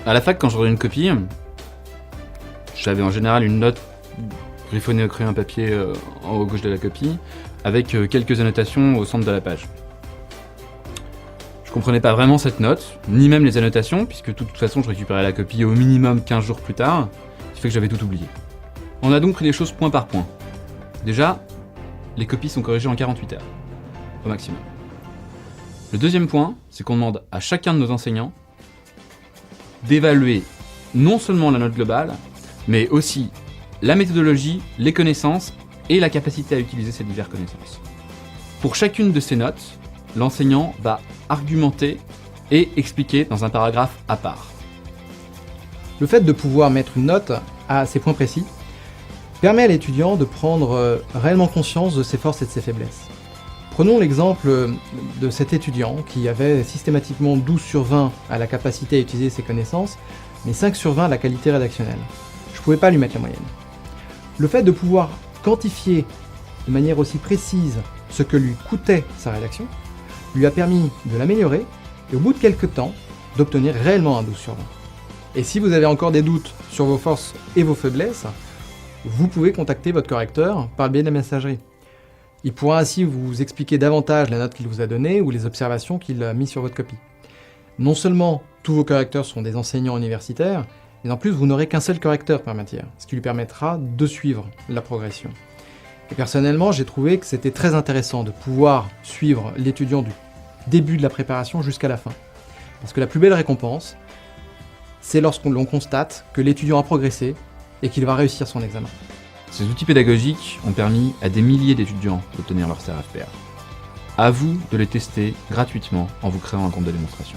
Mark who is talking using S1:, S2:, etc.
S1: À la fac, quand je rendais une copie, j'avais en général une note griffonnée au crayon papier en haut à gauche de la copie, avec quelques annotations au centre de la page. Je comprenais pas vraiment cette note, ni même les annotations, puisque de toute façon je récupérais la copie au minimum 15 jours plus tard, ce qui fait que j'avais tout oublié. On a donc pris les choses point par point. Déjà, les copies sont corrigées en 48 heures, au maximum. Le deuxième point, c'est qu'on demande à chacun de nos enseignants d'évaluer non seulement la note globale, mais aussi la méthodologie, les connaissances et la capacité à utiliser ces diverses connaissances. Pour chacune de ces notes, l'enseignant va argumenter et expliquer dans un paragraphe à part.
S2: Le fait de pouvoir mettre une note à ces points précis permet à l'étudiant de prendre réellement conscience de ses forces et de ses faiblesses. Prenons l'exemple de cet étudiant qui avait systématiquement 12 sur 20 à la capacité à utiliser ses connaissances, mais 5 sur 20 à la qualité rédactionnelle. Je ne pouvais pas lui mettre la moyenne. Le fait de pouvoir quantifier de manière aussi précise ce que lui coûtait sa rédaction lui a permis de l'améliorer et au bout de quelques temps d'obtenir réellement un 12 sur 20. Et si vous avez encore des doutes sur vos forces et vos faiblesses, vous pouvez contacter votre correcteur par le biais de la messagerie. Il pourra ainsi vous expliquer davantage la note qu'il vous a donnée ou les observations qu'il a mises sur votre copie. Non seulement tous vos correcteurs sont des enseignants universitaires, mais en plus vous n'aurez qu'un seul correcteur par matière, ce qui lui permettra de suivre la progression. Et personnellement, j'ai trouvé que c'était très intéressant de pouvoir suivre l'étudiant du début de la préparation jusqu'à la fin. Parce que la plus belle récompense, c'est lorsqu'on constate que l'étudiant a progressé et qu'il va réussir son examen.
S1: Ces outils pédagogiques ont permis à des milliers d'étudiants d'obtenir leur CRFPA. À vous de les tester gratuitement en vous créant un compte de démonstration.